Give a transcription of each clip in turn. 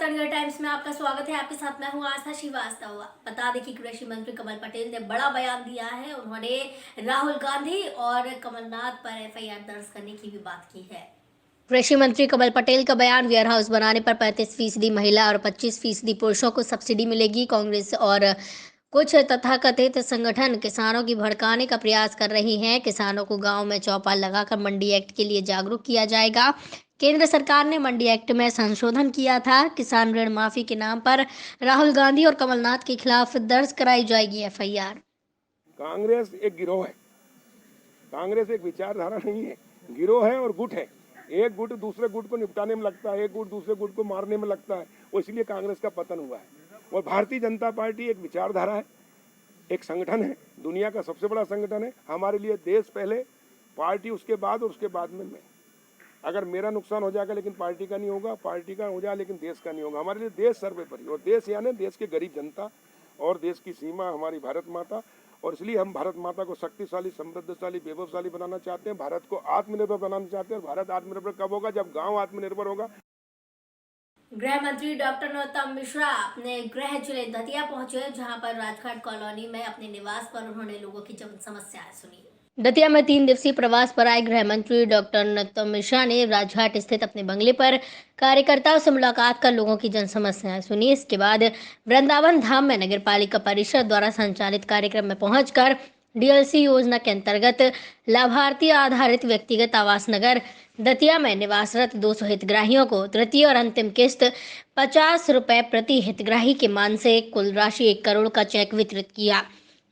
Chhattisgarh times में आपका स्वागत है। आपके साथ मैं हूं आस्था श्रीवास्तव। बता दें कि कृषि मंत्री कमल पटेल ने बड़ा बयान दिया है। उन्होंने राहुल गांधी और कमलनाथ पर एफआईआर दर्ज करने की भी बात की है। कृषि मंत्री कमल पटेल का बयान, वेयर हाउस बनाने पर 35% महिला और 25% पुरुषों को सब्सिडी मिलेगी। कांग्रेस और कुछ तथाकथित संगठन किसानों की भड़काने का प्रयास कर रही हैं। किसानों को गांव में चौपाल लगाकर मंडी एक्ट के लिए जागरूक किया जाएगा। केंद्र सरकार ने मंडी एक्ट में संशोधन किया था। किसान ऋण माफी के नाम पर राहुल गांधी और कमलनाथ के खिलाफ दर्ज कराई जाएगी एफआईआर। कांग्रेस एक गिरोह है। कांग्रेस एक विचारधारा नहीं है, गिरोह है और गुट है। एक गुट दूसरे गुट को निपटाने में लगता है, एक गुट दूसरे गुट को मारने में लगता है, और इसलिए कांग्रेस का पतन हुआ है। और भारतीय जनता पार्टी एक विचारधारा है, एक संगठन है, दुनिया का सबसे बड़ा संगठन है। हमारे लिए देश पहले, पार्टी उसके बाद, और उसके बाद में मैं। अगर मेरा नुकसान हो जाएगा लेकिन पार्टी का नहीं होगा, पार्टी का हो जाए लेकिन देश का नहीं होगा। हमारे लिए देश सर्वोपरि, और देश यानी देश के गरीब जनता और देश की सीमा हमारी भारत माता। और इसलिए हम भारत माता को शक्तिशाली, समृद्धशाली, वैभवशाली बनाना चाहते हैं। भारत को आत्मनिर्भर बनाना चाहते हैं। और भारत आत्मनिर्भर कब होगा? जब गांव आत्मनिर्भर होगा। गृह मंत्री डॉक्टर नरोत्तम मिश्रा अपने गृह जिले दतिया पहुंचे, जहां पर राजघाट कॉलोनी में अपने निवास पर उन्होंने लोगों की जन समस्याएं सुनी। दतिया में 3 दिवसीय प्रवास पर आए गृह मंत्री डॉक्टर नरोत्तम मिश्रा ने राजघाट स्थित अपने बंगले पर कार्यकर्ताओं से मुलाकात कर लोगों की जन समस्याएं सुनी। इसके बाद वृंदावन धाम में नगर पालिका परिषद द्वारा संचालित कार्यक्रम में पहुंचकर डीएलसी योजना के अंतर्गत लाभार्थी आधारित व्यक्तिगत आवास नगर दतिया में निवासरत 200 हितग्राहियों को तृतीय और अंतिम किस्त 50 रुपए प्रति हितग्राही के मान से कुल राशि 1 करोड़ का चेक वितरित किया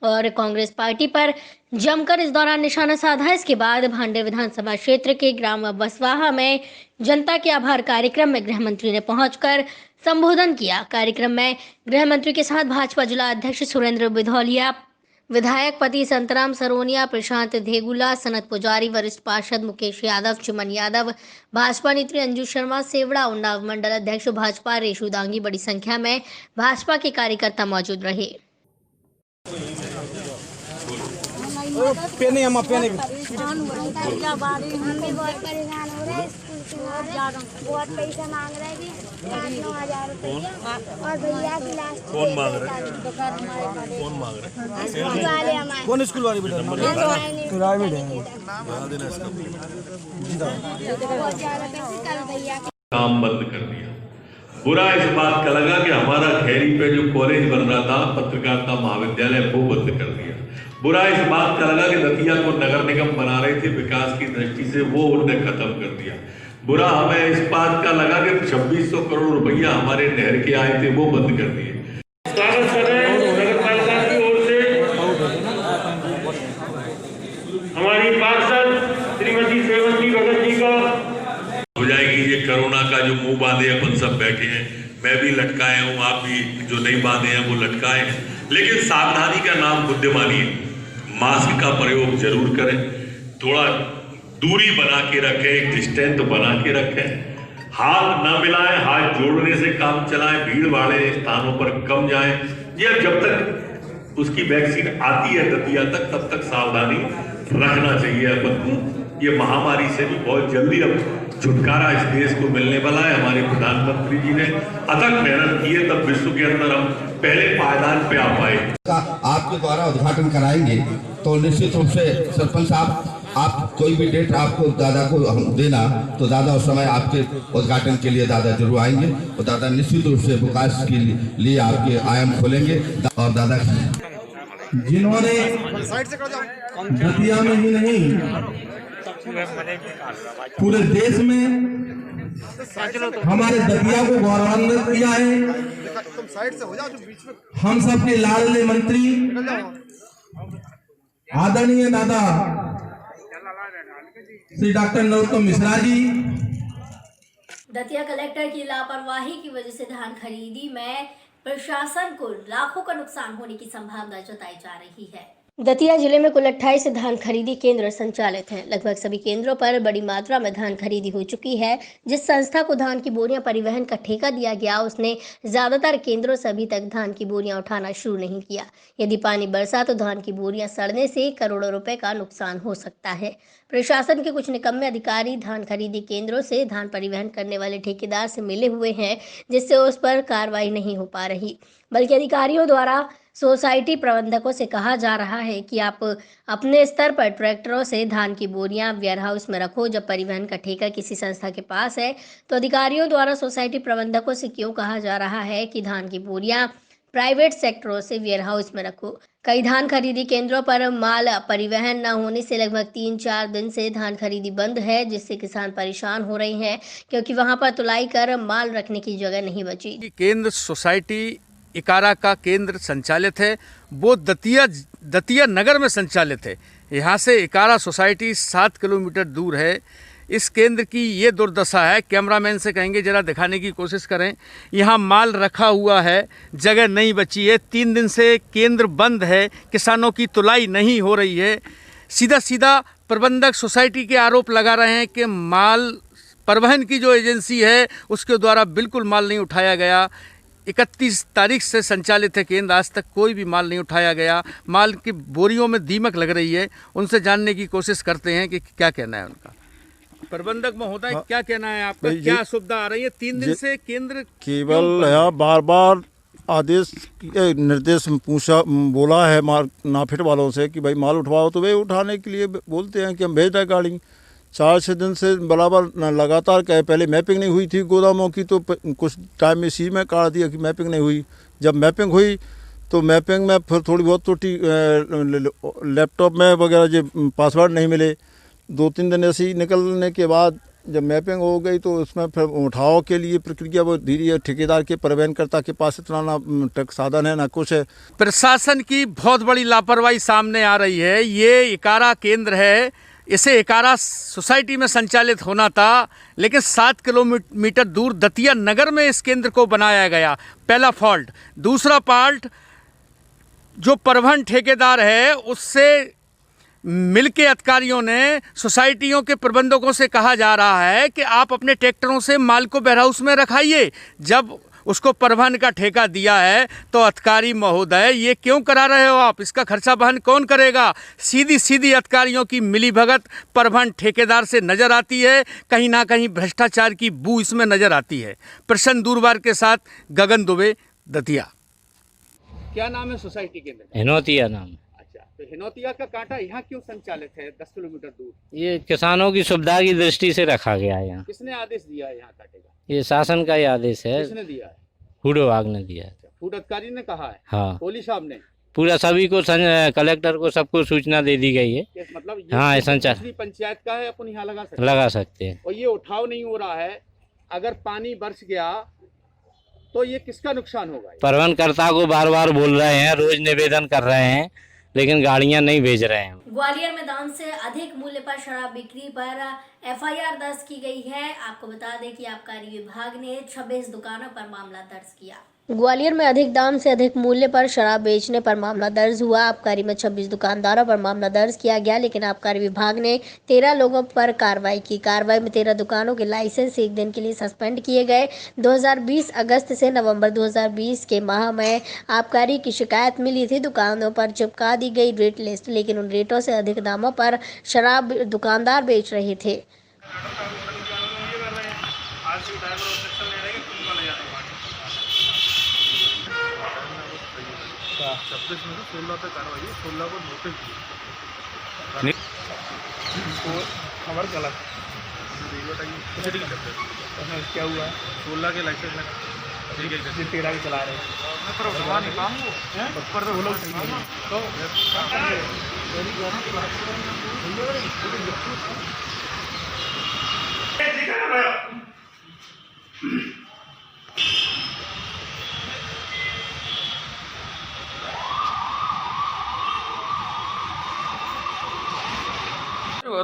और कांग्रेस पार्टी पर जमकर इस दौरान निशाना साधा। इसके बाद भांडेर विधानसभा क्षेत्र के ग्राम बसवाहा में जनता के आभार कार्यक्रम में गृह मंत्री ने पहुंचकर संबोधन किया। कार्यक्रम में गृह मंत्री के साथ भाजपा जिला अध्यक्ष सुरेंद्र बिधौलिया, विधायक पति संतराम सरोनिया, प्रशांत धेगुला, सनत पुजारी, वरिष्ठ पार्षद मुकेश यादव, चुमन यादव, भाजपा नेत्री अंजू शर्मा, सेवड़ा उन्नाव मंडल अध्यक्ष भाजपा रेशु दांगी बड़ी संख्या में भाजपा के कार्यकर्ता मौजूद रहे। पेने हम पेने हम भी बहुत परेशान हो रहे हैं। स्कूल से बहुत पैसा मांग रहे थे, 8-9 हज़ार रुपया। और भैया की लास्ट कौन मांग रहे हैं? कौन मांग रहे हैं? स्कूल वाले हमारे। कौन स्कूल वाली बेटा? प्राइवेट है। बना देना इसका बहुत ज़्यादा पैसे कल भैया काम बंद कर दिया। बुरा इस बात का लगा कि हमारा खैरी पे जो कॉलेज बन रहा था, पत्रकारिता महाविद्यालय, वो बंद कर दिया। बुरा इस बात का लगा कि दतिया को नगर निगम बना रहे थे विकास की दृष्टि से, वो उन्होंने खत्म कर दिया। बुरा हमें इस बात का लगा कि 2600 करोड़ रुपया हमारे नहर के आए थे, वो बंद कर दिए। स्वागत कर रहे हैं नगर पालिका की ओर से हमारी पार्षद श्रीमती सेवंती भगत जी का हो जाएगी। ये कोरोना का जो मुंह बांधे अपन सब बैठे हैं, मैं भी लटकाए हूँ, आप भी जो नहीं बांधे हैं वो लटकाए हैं, लेकिन सावधानी का नाम बुद्धिमानी है। मास्क का प्रयोग जरूर करें, थोड़ा दूरी बना के रखें, एक डिस्टेंस बना के रखें, हाथ न मिलाएं, हाथ जोड़ने से काम चलाएं, भीड़ वाले स्थानों पर कम जाएं। ये जब तक उसकी वैक्सीन आती है दतिया तक, तब तक सावधानी रखना चाहिए अपन को। ये महामारी से भी बहुत जल्दी अब छुटकारा इस देश को मिलने वाला है। हमारे प्रधानमंत्री जी ने अथक मेहनत की है, तब विश्व के अंदर हम पहले पायदान पे आ पाए। आपके द्वारा उद्घाटन कराएंगे तो निश्चित रूप से सरपंच साहब, आप कोई भी डेट आपको दादा को देना, तो दादा उस समय आपके उद्घाटन के लिए दादा जरूर आएंगे, और दादा निश्चित रूप से विकास के लिए आपके आयाम खोलेंगे। और दादा जिन्होंने दतिया में ही नहीं पूरे देश में हमारे दतिया को गौरवान्वित किया है, हम सबके लाडले मंत्री आदरणीय दादा श्री डॉक्टर नरोत्तम मिश्रा जी। दतिया कलेक्टर की लापरवाही की वजह से धान खरीदी में प्रशासन को लाखों का नुकसान होने की संभावना जताई जा रही है। दतिया जिले में कुल 28 धान खरीदी केंद्र संचालित हैं। लगभग सभी केंद्रों पर बड़ी मात्रा में धान खरीदी हो चुकी है। जिस संस्था को धान की बोरियां परिवहन का ठेका दिया गया, उसने ज्यादातर केंद्रों से अभी तक धान की बोरियां उठाना शुरू नहीं किया। यदि पानी बरसा तो धान की बोरियां सड़ने से करोड़ों रुपए का नुकसान हो सकता है। प्रशासन के कुछ निकम्मे अधिकारी धान खरीदी केंद्रों से धान परिवहन करने वाले ठेकेदार से मिले हुए हैं, जिससे उस पर कार्रवाई नहीं हो पा रही, बल्कि अधिकारियों द्वारा सोसाइटी प्रबंधकों से कहा जा रहा है कि आप अपने स्तर पर ट्रैक्टरों से धान की बोरियां वेयरहाउस में रखो। जब परिवहन का ठेका किसी संस्था के पास है तो अधिकारियों द्वारा सोसाइटी प्रबंधकों से क्यों कहा जा रहा है कि धान की बोरियां प्राइवेट सेक्टरों से वेयरहाउस में रखो। कई धान खरीदी केंद्रों पर माल परिवहन न होने से लगभग 3-4 दिन से धान खरीदी बंद है, जिससे किसान परेशान हो रहे हैं, क्योंकि वहां पर तुलाई कर माल रखने की जगह नहीं बची। केंद्र सोसाइटी इकारा का केंद्र संचालित है, वो दतिया नगर में संचालित है। यहाँ से इकारा सोसाइटी 7 किलोमीटर दूर है। इस केंद्र की ये दुर्दशा है, कैमरामैन से कहेंगे जरा दिखाने की कोशिश करें। यहाँ माल रखा हुआ है, जगह नहीं बची है। 3 दिन से केंद्र बंद है, किसानों की तुलाई नहीं हो रही है। सीधा सीधा प्रबंधक सोसाइटी के आरोप लगा रहे हैं कि माल परिवहन की जो एजेंसी है उसके द्वारा बिल्कुल माल नहीं उठाया गया। 31 तारीख से संचालित है केंद्र, आज तक कोई भी माल नहीं उठाया गया। माल की बोरियों में दीमक लग रही है। उनसे जानने की कोशिश करते हैं कि क्या कहना है उनका। प्रबंधक महोदय, क्या कहना है आपका, क्या असुविधा आ रही है? 3 दिन से केंद्र केवल यहाँ बार बार आदेश निर्देश बोला है नाफेड वालों से कि भाई माल उठवाओ, तो वे उठाने के लिए बोलते हैं कि हम भेज रहे गाड़ी। 4-6 दिन से बराबर लगातार कहे, पहले मैपिंग नहीं हुई थी गोदामों की, तो कुछ टाइम में इसी में काट दिया कि मैपिंग नहीं हुई। जब मैपिंग हुई तो मैपिंग में फिर थोड़ी बहुत त्रुटि लैपटॉप में वगैरह जो पासवर्ड नहीं मिले। 2-3 दिन ऐसे ही निकलने के बाद जब मैपिंग हो गई तो उसमें फिर उठाव के लिए प्रक्रिया वो धीरे ठेकेदार के परिवहनकर्ता के पास इतना ना साधन है ना कुछ है। प्रशासन की बहुत बड़ी लापरवाही सामने आ रही है। ये इकारा केंद्र है, इसे इकारा सोसाइटी में संचालित होना था, लेकिन 7 किलोमीटर दूर दतिया नगर में इस केंद्र को बनाया गया। पहला फॉल्ट। दूसरा पार्ट, जो परिवहन ठेकेदार है उससे मिलके अधिकारियों ने सोसाइटियों के प्रबंधकों से कहा जा रहा है कि आप अपने ट्रैक्टरों से माल को वेयरहाउस में रखाइए। जब उसको परिवहन का ठेका दिया है तो अधिकारी महोदय ये क्यों करा रहे हो आप? इसका खर्चा वहन कौन करेगा? सीधी अधिकारियों की मिलीभगत परिवहन ठेकेदार से नज़र आती है। कहीं ना कहीं भ्रष्टाचार की बू इसमें नज़र आती है। प्रसन्न दूरबार के साथ गगन दुबे, दतिया। क्या नाम है सोसाइटी के अंदर? हिनोतिया नाम। अच्छा, तो हिनोतिया का कांटा यहाँ क्यों संचालित है 10 किलोमीटर दूर? ये किसानों की सुविधा की दृष्टि से रखा गया है यहाँ। किसने आदेश दिया है यहाँ काटे का? ये शासन का ही आदेश है। किसने दिया है? फूड विभाग ने दिया है। फूड अधिकारी ने कहा है? हाँ, कोहली साहब ने पूरा सभी को कलेक्टर को सबको सूचना दे दी गई है। मतलब हाँ, संचार पंचायत का है, अपन यहाँ लगा सकते हैं। और ये उठाव नहीं हो रहा है। अगर पानी बरस गया तो ये किसका नुकसान होगा? परिवहनकर्ता को बार बार बोल रहे हैं, रोज निवेदन कर रहे हैं, लेकिन गाड़ियां नहीं भेज रहे हैं। ग्वालियर में दाम से अधिक मूल्य पर शराब बिक्री पर एफआईआर दर्ज की गई है। आपको बता दें कि आबकारी विभाग ने 26 दुकानों पर मामला दर्ज किया। ग्वालियर में अधिक दाम से अधिक मूल्य पर शराब बेचने पर मामला दर्ज हुआ। आबकारी में 26 दुकानदारों पर मामला दर्ज किया गया, लेकिन आबकारी विभाग ने 13 लोगों पर कार्रवाई की। कार्रवाई में 13 दुकानों के लाइसेंस 1 दिन के लिए सस्पेंड किए गए। 2020 अगस्त से नवंबर 2020 के माह में आबकारी की शिकायत मिली थी। दुकानों पर चिपका दी गई रेट लिस्ट, लेकिन उन रेटों से अधिक दामों पर शराब दुकानदार बेच रहे थे। खबर गलत क्या हुआ? 16 के लाइसेंस में 13 के चला रहे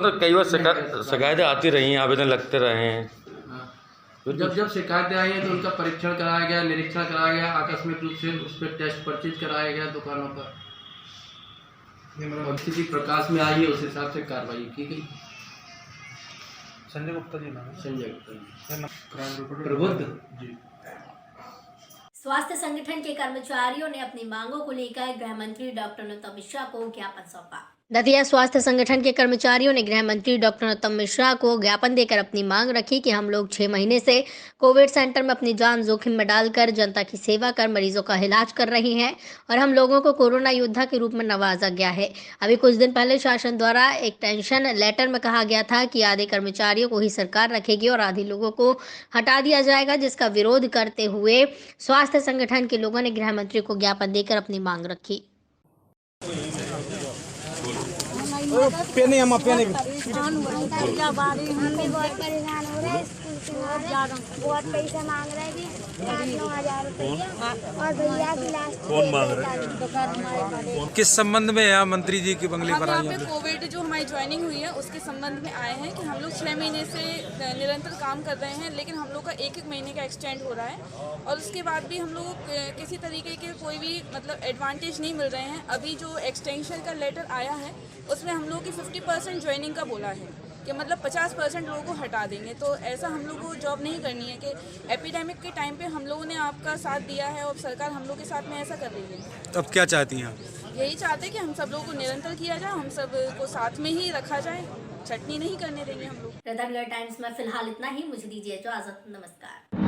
तो कई बार शिकायतें आती रही हैं, आवेदन लगते रहे हैं। जब शिकायतें आई हैं तो उनका परीक्षण कराया गया, निरीक्षण कराया गया, आकस्मिक रूप से उस पर टेस्ट परचेज कराया गया दुकानों पर। और स्थिति प्रकाश में आई है उस हिसाब से कार्रवाई की गई। संजय गुप्ता जी नाम है। संजय गुप्ता जी, क्राइम रिपोर्टर प्रबुद्ध जी। स्वास्थ्य संगठन के कर्मचारियों ने अपनी मांगों को लेकर गृह मंत्री डॉक्टर नरोत्तम मिश्रा को ज्ञापन सौंपा। दतिया स्वास्थ्य संगठन के कर्मचारियों ने गृह मंत्री डॉक्टर नरोत्तम मिश्रा को ज्ञापन देकर अपनी मांग रखी कि हम लोग 6 महीने से कोविड सेंटर में अपनी जान जोखिम में डालकर जनता की सेवा कर मरीजों का इलाज कर रहे हैं और हम लोगों को कोरोना योद्धा के रूप में नवाजा गया है। अभी कुछ दिन पहले शासन द्वारा एक टेंशन लेटर में कहा गया था कि आधे कर्मचारियों को ही सरकार रखेगी और आधे लोगों को हटा दिया जाएगा, जिसका विरोध करते हुए स्वास्थ्य संगठन के लोगों ने गृह मंत्री को ज्ञापन देकर अपनी मांग रखी। हम भी बहुत परेशान हो रहे हैं। स्कूल के बहुत पैसा मांग रहे थे, 8-9 हज़ार रुपया, और भैया की लास्ट कौन मांग रहे हैं? किस संबंध में यहाँ मंत्री जी की बंगले पर हम आई यहाँ पे कोविड जो हमारी ज्वाइनिंग हुई है उसके संबंध में आए हैं कि हम लोग 6 महीने से निरंतर काम कर रहे हैं, लेकिन हम लोग का 1-1 महीने का एक्सटेंड हो रहा है और उसके बाद भी हम लोग किसी तरीके के कोई भी मतलब एडवांटेज नहीं मिल रहे हैं। अभी जो एक्सटेंशन का लेटर आया है उसमें हम लोग की 50% ज्वाइनिंग का बोला है कि मतलब 50% लोगों को हटा देंगे। तो ऐसा हम लोग को जॉब नहीं करनी है कि एपिडेमिक के टाइम पे हम लोगों ने आपका साथ दिया है और सरकार हम लोग के साथ में ऐसा कर रही है। अब क्या चाहती हैं? यही चाहते हैं कि हम सब लोगों को निरंतर किया जाए, हम सब को साथ में ही रखा जाए, छटनी नहीं करने देंगे हम लोग। रतनगढ़ टाइम्स में फिलहाल इतना ही। मुझे दीजिए इजाजत। नमस्कार।